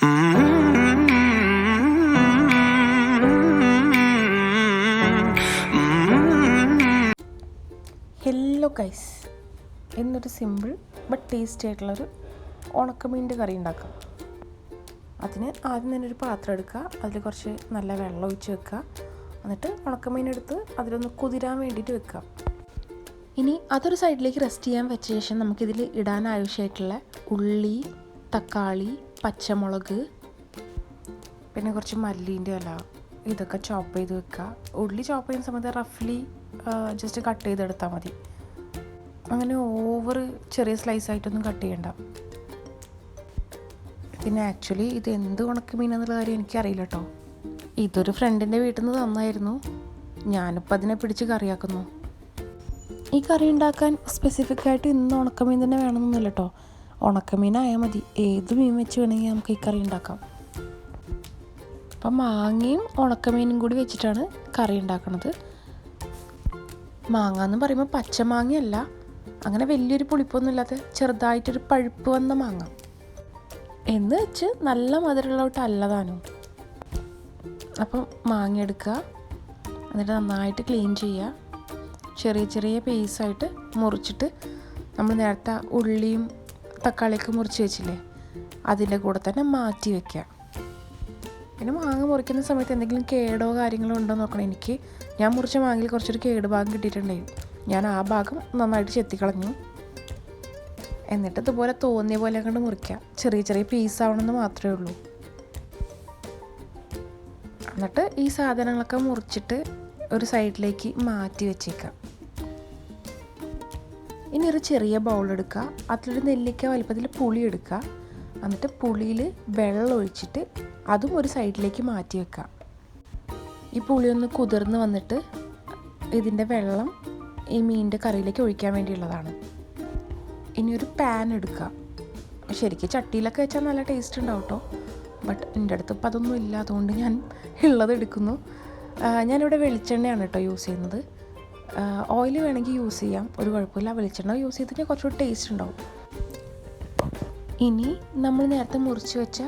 Hello guys, എന്നൊരു simple but tasty ആയിട്ടുള്ളൊരു ഉണക്കമീൻ്റെ കറി ഉണ്ടാക്കാം. അതിന് ആദ്യം തന്നെ ഒരു പാത്രം എടുക്കുക, അതിൽ കുറച്ച് നല്ല വെള്ളം ഒഴിച്ച് വെക്കുക. എന്നിട്ട് ഉണക്കമീനെടുത്ത് അതിലൊന്ന് കുതിരാൻ വേണ്ടിയിട്ട് വെക്കുക. ഇനി അതൊരു സൈഡിലേക്ക് റെസ്റ്റ് ചെയ്യാൻ വെച്ച ശേഷം നമുക്കിതിൽ ഇടാൻ ആവശ്യമായിട്ടുള്ള ഉള്ളി, തക്കാളി, പച്ചമുളക്, പിന്നെ കുറച്ച് മല്ലീൻ്റെ ഇല, ഇതൊക്കെ ചോപ്പ് ചെയ്ത് വെക്കുക. ഉള്ളി ചോപ്പ് ചെയ്യുന്ന സമയത്ത് റഫ്ലി ജസ്റ്റ് കട്ട് ചെയ്തെടുത്താൽ മതി. അങ്ങനെ ഓവർ ചെറിയ സ്ലൈസായിട്ടൊന്നും കട്ട് ചെയ്യണ്ട. പിന്നെ ആക്ച്വലി ഇത് എന്ത് ഉണക്കമീനെന്നുള്ള കാര്യം എനിക്കറിയില്ല കേട്ടോ. ഇതൊരു ഫ്രണ്ടിൻ്റെ വീട്ടിൽ നിന്ന് തന്നായിരുന്നു. ഞാനിപ്പോൾ അതിനെ പിടിച്ച് കറിയാക്കുന്നു. ഈ കറി ഉണ്ടാക്കാൻ സ്പെസിഫിക് ആയിട്ട് ഇന്ന് ഉണക്കമീൻ തന്നെ വേണമെന്നൊന്നുമില്ല കേട്ടോ. ഉണക്കമീനായാൽ മതി, ഏത് മീൻ വെച്ച് വേണമെങ്കിൽ നമുക്ക് ഈ കറി ഉണ്ടാക്കാം. അപ്പം മാങ്ങയും ഉണക്കമീനും കൂടി വെച്ചിട്ടാണ് കറി ഉണ്ടാക്കുന്നത്. മാങ്ങ എന്ന് പറയുമ്പോൾ പച്ചമാങ്ങയല്ല, അങ്ങനെ വലിയൊരു പുളിപ്പൊന്നും ഇല്ലാത്ത ചെറുതായിട്ടൊരു പഴുപ്പ് വന്ന മാങ്ങ എന്ന് വെച്ച് നല്ല മധുരമുള്ളോട്ടല്ല താനും. അപ്പം മാങ്ങ എടുക്കുക, എന്നിട്ട് നന്നായിട്ട് ക്ലീൻ ചെയ്യുക. ചെറിയ ചെറിയ പീസായിട്ട് മുറിച്ചിട്ട് നമ്മൾ നേരത്തെ ഉള്ളിയും തക്കാളിയൊക്കെ മുറിച്ച് വെച്ചില്ലേ, അതിൻ്റെ കൂടെ തന്നെ മാറ്റി വയ്ക്കുക. പിന്നെ മാങ്ങ മുറിക്കുന്ന സമയത്ത് എന്തെങ്കിലും കേടോ കാര്യങ്ങളോ ഉണ്ടോ നോക്കണം. ഞാൻ മുറിച്ച മാങ്ങയിൽ കുറച്ചൊരു കേട് ഭാഗം കിട്ടിയിട്ടുണ്ടായിരുന്നു. ഞാൻ ആ ഭാഗം നന്നായിട്ട് ചെത്തിക്കളഞ്ഞു. എന്നിട്ട് ഇതുപോലെ തോന്നിയ പോലെ കണ്ട് മുറിക്കുക. ചെറിയ ചെറിയ പീസാവണമെന്ന് മാത്രമേ ഉള്ളൂ. എന്നിട്ട് ഈ സാധനങ്ങളൊക്കെ മുറിച്ചിട്ട് ഒരു സൈഡിലേക്ക് മാറ്റി വെച്ചേക്കാം. ഇനി ഒരു ചെറിയ ബൗൾ എടുക്കുക, അതിലൊരു നെല്ലിക്ക വലുപ്പത്തിൽ പുളി എടുക്കുക. എന്നിട്ട് പുളിയിൽ വെള്ളം ഒഴിച്ചിട്ട് അതും ഒരു സൈഡിലേക്ക് മാറ്റി വെക്കുക. ഈ പുളി ഒന്ന് കുതിർന്ന് വന്നിട്ട് ഇതിൻ്റെ വെള്ളം ഈ മീനിൻ്റെ കറിയിലേക്ക് ഒഴിക്കാൻ വേണ്ടിയുള്ളതാണ്. ഇനി ഒരു പാൻ എടുക്കുക. ശരിക്കും ചട്ടിയിലൊക്കെ വെച്ചാൽ നല്ല ടേസ്റ്റ് ഉണ്ടാവും കേട്ടോ. ബട്ട് എൻ്റെ അടുത്ത് ഇപ്പം അതൊന്നും ഇല്ല, അതുകൊണ്ട് ഞാൻ ഉള്ളത് എടുക്കുന്നു. ഞാനിവിടെ വെളിച്ചെണ്ണയാണ് കേട്ടോ യൂസ് ചെയ്യുന്നത്. ഓയിൽ വേണമെങ്കിൽ യൂസ് ചെയ്യാം, ഒരു കുഴപ്പമില്ല. വെളിച്ചെണ്ണ യൂസ് ചെയ്തിട്ട് കുറച്ചുകൂടി ടേസ്റ്റ് ഉണ്ടാവും. ഇനി നമ്മൾ നേരത്തെ മുറിച്ച് വെച്ച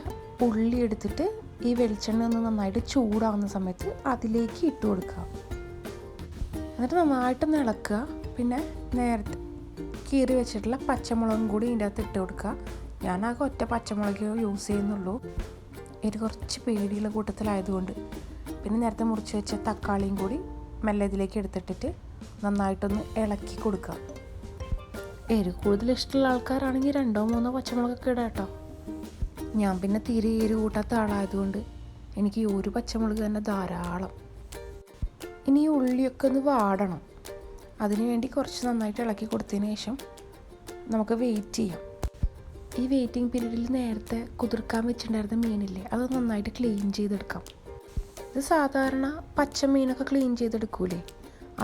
ഉള്ളി എടുത്തിട്ട് ഈ വെളിച്ചെണ്ണ ഒന്ന് നന്നായിട്ട് ചൂടാവുന്ന സമയത്ത് അതിലേക്ക് ഇട്ട് കൊടുക്കുക. എന്നിട്ട് നന്നായിട്ടൊന്ന് ഇളക്കുക. പിന്നെ നേരത്തെ കീറി വെച്ചിട്ടുള്ള പച്ചമുളകും കൂടി ഇതിൻ്റെ അകത്ത് ഇട്ട് കൊടുക്കുക. ഞാനാകെ ഒറ്റ പച്ചമുളക് യൂസ് ചെയ്യുന്നുള്ളൂ, ഇത് കുറച്ച് പേടിയുള്ള കൂട്ടത്തിലായതുകൊണ്ട്. പിന്നെ നേരത്തെ മുറിച്ച് വെച്ച തക്കാളിയും കൂടി മെല്ലെ ഇതിലേക്ക് എടുത്തിട്ടിട്ട് നന്നായിട്ടൊന്ന് ഇളക്കി കൊടുക്കുക. എരിവ് കൂടുതൽ ഇഷ്ടമുള്ള ആൾക്കാരാണെങ്കിൽ 2-3 പച്ചമുളകൊക്കെ ഇടാം കേട്ടോ. ഞാൻ പിന്നെ തീരെ എരിവ് കൂട്ടാത്ത ആളായതുകൊണ്ട് എനിക്ക് ഈ ഒരു പച്ചമുളക് തന്നെ ധാരാളം. ഇനി ഈ ഉള്ളിയൊക്കെ ഒന്ന് വാടണം. അതിനുവേണ്ടി കുറച്ച് നന്നായിട്ട് ഇളക്കി കൊടുത്തതിന് ശേഷം നമുക്ക് വെയിറ്റ് ചെയ്യാം. ഈ വെയിറ്റിംഗ് പീരീഡിൽ നേരത്തെ കുതിർക്കാൻ വെച്ചിട്ടുണ്ടായിരുന്ന മീനില്ലേ, അത് നന്നായിട്ട് ക്ലീൻ ചെയ്തെടുക്കാം. ഇത് സാധാരണ പച്ച മീനൊക്കെ ക്ലീൻ ചെയ്തെടുക്കൂലേ,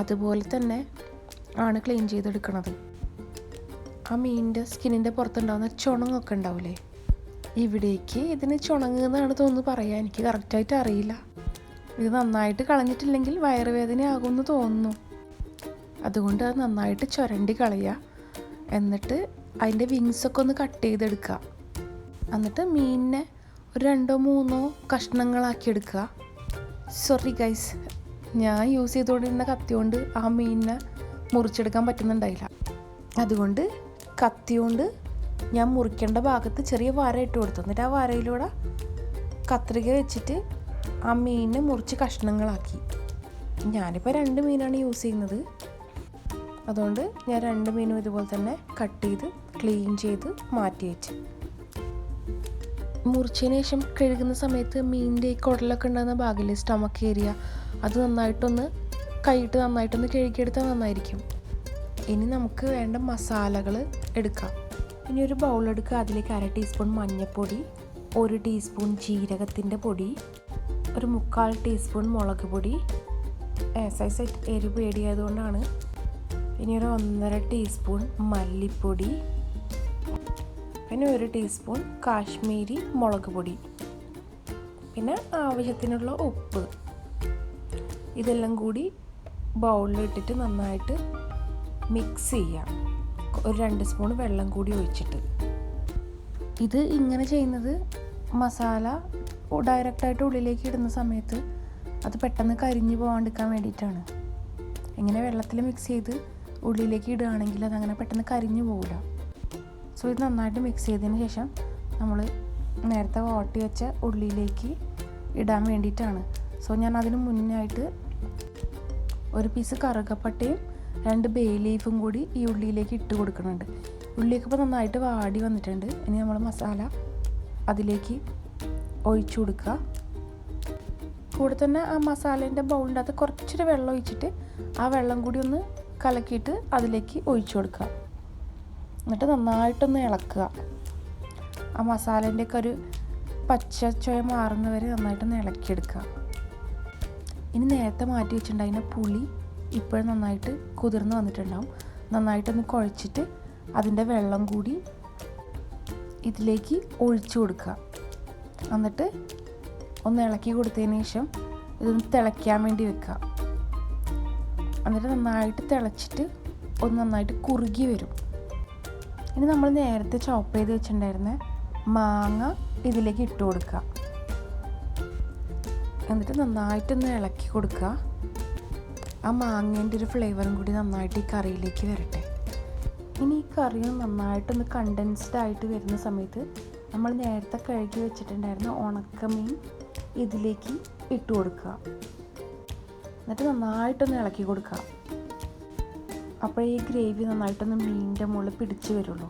അതുപോലെ തന്നെ ആണ് ക്ലീൻ ചെയ്തെടുക്കണത്. ആ മീനിൻ്റെ സ്കിന്നിൻ്റെ പുറത്തുണ്ടാകുന്ന ചുണങ്ങൊക്കെ ഉണ്ടാവില്ലേ, ഇവിടേക്ക് ഇതിന് ചുണങ്ങ് എന്നാണ് തോന്നുന്നു പറയുക, എനിക്ക് കറക്റ്റായിട്ട് അറിയില്ല. ഇത് നന്നായിട്ട് കളഞ്ഞിട്ടില്ലെങ്കിൽ വയറുവേദന ആകുമെന്ന് തോന്നുന്നു. അതുകൊണ്ട് അത് നന്നായിട്ട് ചുരണ്ടി കളയുക. എന്നിട്ട് അതിൻ്റെ വിങ്സൊക്കെ ഒന്ന് കട്ട് ചെയ്തെടുക്കുക. എന്നിട്ട് മീനിനെ ഒരു 2-3 കഷ്ണങ്ങളാക്കി എടുക്കുക. സോറി ഗൈസ്, ഞാൻ യൂസ് ചെയ്തുകൊണ്ടിരുന്ന കത്തി കൊണ്ട് ആ മീനിനെ മുറിച്ചെടുക്കാൻ പറ്റുന്നുണ്ടായില്ല. അതുകൊണ്ട് കത്തി കൊണ്ട് ഞാൻ മുറിക്കേണ്ട ഭാഗത്ത് ചെറിയ വര ഇട്ട് കൊടുത്തു. എന്നിട്ട് ആ വരയിലൂടെ കത്രിക വെച്ചിട്ട് ആ മീനിനെ മുറിച്ച് കഷ്ണങ്ങളാക്കി. ഞാനിപ്പോൾ 2 മീനാണ് യൂസ് ചെയ്യുന്നത്, അതുകൊണ്ട് ഞാൻ 2 മീനും ഇതുപോലെ തന്നെ കട്ട് ചെയ്ത് ക്ലീൻ ചെയ്ത് മാറ്റി വെച്ച്. മുറിച്ചതിന് ശേഷം കഴുകുന്ന സമയത്ത് മീനിൻ്റെ ഈ കുടലൊക്കെ ഉണ്ടാകുന്ന ഭാഗമില്ലേ, സ്റ്റമക്ക് ഏരിയ, അത് നന്നായിട്ടൊന്ന് കൈയിട്ട് നന്നായിട്ടൊന്ന് കഴുകിയെടുത്താൽ നന്നായിരിക്കും. ഇനി നമുക്ക് വേണ്ട മസാലകൾ എടുക്കാം. ഇനി ഒരു ബൗൾ എടുക്കുക, അതിലേക്ക് 1/2 ടീസ്പൂൺ മഞ്ഞൾപ്പൊടി, 1 ടീസ്പൂൺ ജീരകത്തിൻ്റെ പൊടി, ഒരു 3/4 ടീസ്പൂൺ മുളക് പൊടി. സൈസ് എരിവ് പേടിയായതുകൊണ്ടാണ്. ഇനി ഒരു 1.5 ടീസ്പൂൺ മല്ലിപ്പൊടി, പിന്നെ 1 ടീസ്പൂൺ കാശ്മീരി മുളക് പൊടി, പിന്നെ ആവശ്യത്തിനുള്ള ഉപ്പ്. ഇതെല്ലാം കൂടി ബൗളിലിട്ടിട്ട് നന്നായിട്ട് മിക്സ് ചെയ്യാം. ഒരു 2 സ്പൂൺ വെള്ളം കൂടി ഒഴിച്ചിട്ട്. ഇത് ഇങ്ങനെ ചെയ്യുന്നത് മസാല ഡയറക്റ്റായിട്ട് ഉള്ളിലേക്ക് ഇടുന്ന സമയത്ത് അത് പെട്ടെന്ന് കരിഞ്ഞു പോകാണ്ടിരിക്കാൻ വേണ്ടിയിട്ടാണ്. ഇങ്ങനെ വെള്ളത്തിൽ മിക്സ് ചെയ്ത് ഉള്ളിലേക്ക് ഇടുകയാണെങ്കിൽ അതങ്ങനെ പെട്ടെന്ന് കരിഞ്ഞു പോകില്ല. സോ ഇത് നന്നായിട്ട് മിക്സ് ചെയ്തതിന് ശേഷം നമ്മൾ നേരത്തെ വാട്ടി വെച്ച ഉള്ളിയിലേക്ക് ഇടാൻ വേണ്ടിയിട്ടാണ്. സോ ഞാൻ അതിന് മുന്നായിട്ട് ഒരു പീസ് കറുകപ്പട്ടയും 2 ബേ ലീഫും കൂടി ഈ ഉള്ളിയിലേക്ക് ഇട്ട് കൊടുക്കുന്നുണ്ട്. ഉള്ളിയൊക്കെ ഇപ്പോൾ നന്നായിട്ട് വാടി വന്നിട്ടുണ്ട്. ഇനി നമ്മൾ മസാല അതിലേക്ക് ഒഴിച്ചു കൊടുക്കുക. കൂടെ തന്നെ ആ മസാലേൻ്റെ ബൗളിൻ്റെ അകത്ത് കുറച്ചൊരു വെള്ളം ഒഴിച്ചിട്ട് ആ വെള്ളം കൂടി ഒന്ന് കലക്കിയിട്ട് അതിലേക്ക് ഒഴിച്ചു കൊടുക്കുക. എന്നിട്ട് നന്നായിട്ടൊന്ന് ഇളക്കുക. ആ മസാലേൻ്റെയൊക്കെ ഒരു പച്ച ചുവ മാറുന്നവരെ നന്നായിട്ടൊന്ന് ഇളക്കിയെടുക്കുക. ഇനി നേരത്തെ മാറ്റി വെച്ചിട്ടുണ്ടായിരുന്ന പുളി ഇപ്പോഴും നന്നായിട്ട് കുതിർന്ന് വന്നിട്ടുണ്ടാവും. നന്നായിട്ടൊന്ന് കുഴച്ചിട്ട് അതിൻ്റെ വെള്ളം കൂടി ഇതിലേക്ക് ഒഴിച്ചു കൊടുക്കുക. എന്നിട്ട് ഒന്ന് ഇളക്കി കൊടുത്തതിന് ശേഷം ഇതൊന്ന് തിളയ്ക്കാൻ വേണ്ടി വെക്കുക. എന്നിട്ട് നന്നായിട്ട് തിളച്ചിട്ട് ഒന്ന് നന്നായിട്ട് കുറുകി വരും. ഇനി നമ്മൾ നേരത്തെ ചോപ്പ് ചെയ്ത് വെച്ചിട്ടുണ്ടായിരുന്ന മാങ്ങ ഇതിലേക്ക് ഇട്ട് കൊടുക്കുക. എന്നിട്ട് നന്നായിട്ടൊന്ന് ഇളക്കി കൊടുക്കുക. ആ മാങ്ങേൻ്റെ ഒരു ഫ്ലേവറും കൂടി നന്നായിട്ട് ഈ കറിയിലേക്ക് വരട്ടെ. ഇനി ഈ കറി നന്നായിട്ടൊന്ന് കണ്ടൻസ്ഡ് ആയിട്ട് വരുന്ന സമയത്ത് നമ്മൾ നേരത്തെ കഴുകി വെച്ചിട്ടുണ്ടായിരുന്ന ഉണക്കമീൻ ഇതിലേക്ക് ഇട്ട് കൊടുക്കുക. എന്നിട്ട് നന്നായിട്ടൊന്ന് ഇളക്കി കൊടുക്കുക. അപ്പോൾ ഈ ഗ്രേവി നന്നായിട്ടൊന്ന് മീനിൻ്റെ മുകളിൽ പിടിച്ച് വരുള്ളൂ.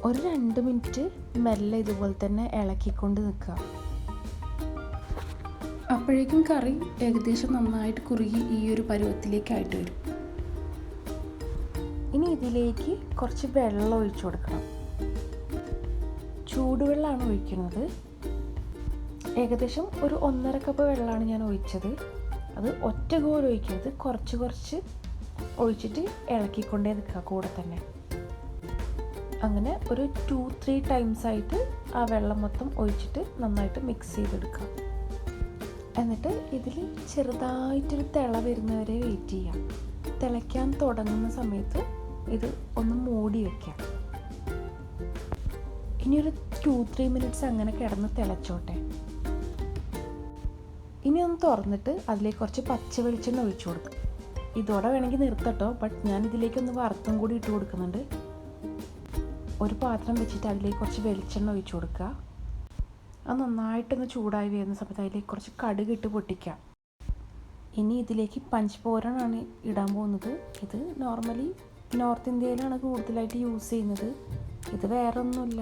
ഒരു 2 മിനിറ്റ് മെല്ലെ ഇതുപോലെ തന്നെ ഇളക്കിക്കൊണ്ട് നിൽക്കുക. അപ്പോഴേക്കും കറി ഏകദേശം നന്നായിട്ട് കുറുകി ഈ ഒരു പരുവത്തിലേക്കായിട്ട് വരും. ഇനി ഇതിലേക്ക് കുറച്ച് വെള്ളം ഒഴിച്ചു കൊടുക്കണം. ചൂടുവെള്ളമാണ് ഒഴിക്കുന്നത്. ഏകദേശം ഒരു 1.5 കപ്പ് വെള്ളമാണ് ഞാൻ ഒഴിച്ചത്. അത് ഒറ്റ കോൽ ഒഴിക്കരുത്, കുറച്ച് കുറച്ച് ഒഴിച്ചിട്ട് ഇളക്കിക്കൊണ്ടേ നിൽക്കുക കൂടെ തന്നെ. അങ്ങനെ ഒരു 2-3 ടൈംസ് ആയിട്ട് ആ വെള്ളം മൊത്തം ഒഴിച്ചിട്ട് നന്നായിട്ട് മിക്സ് ചെയ്തെടുക്കുക. എന്നിട്ട് ഇതിൽ ചെറുതായിട്ടൊരു തിള വരുന്നവരെ വെയിറ്റ് ചെയ്യാം. തിളയ്ക്കാൻ തുടങ്ങുന്ന സമയത്ത് ഇത് ഒന്ന് മൂടി വയ്ക്കാം. ഇനിയൊരു 2-3 മിനിറ്റ്സ് അങ്ങനെ കിടന്ന് തിളച്ചോട്ടെ. ഇനി ഒന്ന് തുറന്നിട്ട് അതിലേക്ക് കുറച്ച് പച്ച വെളിച്ചെണ്ണ ഒഴിച്ചു കൊടുക്കും. ഇതോടെ വേണമെങ്കിൽ നിർത്തട്ടോ, ബട്ട് ഞാൻ ഇതിലേക്കൊന്ന് വറുത്തും കൂടി ഇട്ട് കൊടുക്കുന്നുണ്ട്. ഒരു പാത്രം വെച്ചിട്ട് അതിലേക്ക് കുറച്ച് വെളിച്ചെണ്ണ ഒഴിച്ചു കൊടുക്കുക. അത് നന്നായിട്ടൊന്ന് ചൂടായി വരുന്ന സമയത്ത് അതിലേക്ക് കുറച്ച് കടുക് ഇട്ട് പൊട്ടിക്കാം. ഇനി ഇതിലേക്ക് പഞ്ചപോരനാണ് ഇടാൻ പോകുന്നത്. ഇത് നോർമലി നോർത്ത് ഇന്ത്യയിലാണ് കൂടുതലായിട്ട് യൂസ് ചെയ്യുന്നത്. ഇത് വേറെ ഒന്നുമില്ല,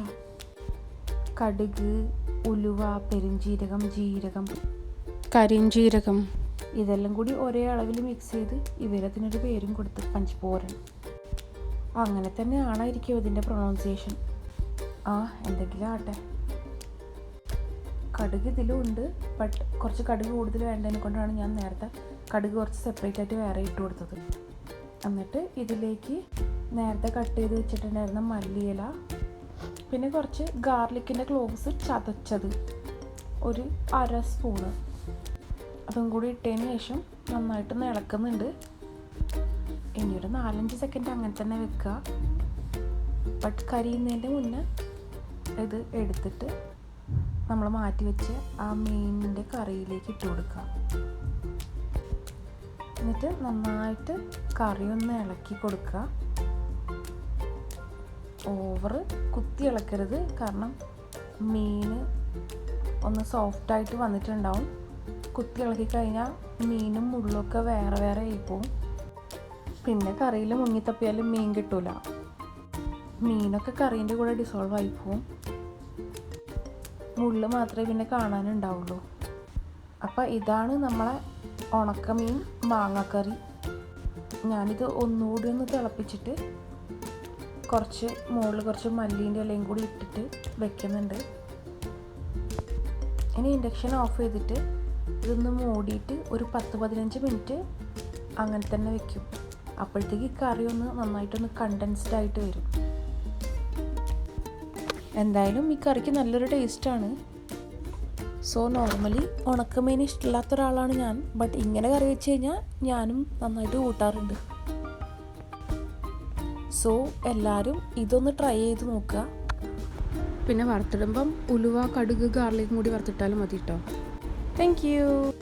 കടുക്, ഉലുവ, പെരുംജീരകം, ജീരകം, കരിഞ്ജീരകം ഇതെല്ലാം കൂടി ഒരേ അളവിൽ മിക്സ് ചെയ്ത് ഇവരതിനൊരു പേരും കൊടുത്ത് പഞ്ചപോരൻ. അങ്ങനെ തന്നെ ആണായിരിക്കും ഇതിൻ്റെ പ്രൊണൗൺസിയേഷൻ. എന്തെങ്കിലും ആട്ടെ. കടുക് ഇതിലും ഉണ്ട്, ബട്ട് കുറച്ച് കടുക് കൂടുതൽ വേണ്ടതിനെ കൊണ്ടാണ് ഞാൻ നേരത്തെ കടുക് കുറച്ച് സെപ്പറേറ്റ് ആയിട്ട് വേറെ ഇട്ട് കൊടുത്തത്. എന്നിട്ട് ഇതിലേക്ക് നേരത്തെ കട്ട് ചെയ്ത് വെച്ചിട്ടുണ്ടായിരുന്ന മല്ലിയില, പിന്നെ കുറച്ച് ഗാർലിക്കിൻ്റെ ക്ലോവ്സ് ചതച്ചത് ഒരു 1/2 സ്പൂണ്, അതും കൂടി ഇട്ടതിന് ശേഷം നന്നായിട്ടൊന്ന് ഇളക്കുന്നുണ്ട്. ഇനിയൊരു 4-5 സെക്കൻഡ് അങ്ങനെ തന്നെ വെക്കുക. ബട്ട് കരിയുന്നതിൻ്റെ മുന്നേ ഇത് എടുത്തിട്ട് നമ്മൾ മാറ്റി വെച്ച് ആ മീനിൻ്റെ കറിയിലേക്ക് ഇട്ട് കൊടുക്കുക. എന്നിട്ട് നന്നായിട്ട് കറി ഒന്ന് ഇളക്കി കൊടുക്കുക. ഓവർ കുത്തി ഇളക്കരുത്, കാരണം മീൻ ഒന്ന് സോഫ്റ്റായിട്ട് വന്നിട്ടുണ്ടാവും. കുത്തി ഇളക്കി കഴിഞ്ഞാൽ മീനും മുള്ളൊക്കെ വേറെ വേറെ ആയിപ്പോവും. പിന്നെ കറിയിൽ മുങ്ങിത്തപ്പിയാലും മീൻ കിട്ടൂല. മീനൊക്കെ കറീൻ്റെ കൂടെ ഡിസോൾവ് ആയിപ്പോവും. മുള്ള് മാത്രമേ പിന്നെ കാണാനുണ്ടാവുള്ളൂ. അപ്പോൾ ഇതാണ് നമ്മളെ ഉണക്കമീൻ മാങ്ങക്കറി. ഞാനിത് ഒന്നുകൂടി ഒന്ന് തിളപ്പിച്ചിട്ട് മുകളിൽ കുറച്ച് മല്ലീൻ്റെ ഇലയും കൂടി ഇട്ടിട്ട് വെക്കുന്നുണ്ട്. ഇനി ഇൻഡക്ഷൻ ഓഫ് ചെയ്തിട്ട് ഇതൊന്ന് മൂടിയിട്ട് ഒരു 10-15 മിനിറ്റ് അങ്ങനെ തന്നെ വെക്കും. അപ്പോഴത്തേക്ക് കറി ഒന്ന് നന്നായിട്ടൊന്ന് കണ്ടൻസ്ഡ് ആയിട്ട് വരും. എന്തായാലും ഈ കറിക്ക് നല്ലൊരു ടേസ്റ്റാണ്. സോ നോർമലി ഉണക്കമീൻ ഇഷ്ടമില്ലാത്ത ഒരാളാണ് ഞാൻ, ബട്ട് ഇങ്ങനെ കറി വെച്ച് കഴിഞ്ഞാൽ ഞാനും നന്നായിട്ട് കൂട്ടാറുണ്ട്. സോ എല്ലാവരും ഇതൊന്ന് ട്രൈ ചെയ്ത് നോക്കുക. പിന്നെ വറുത്തിടുമ്പം ഉലുവ, കടുക്, ഗാർലിക്കും കൂടി വറുത്തിട്ടാലും മതി കേട്ടോ. Thank you.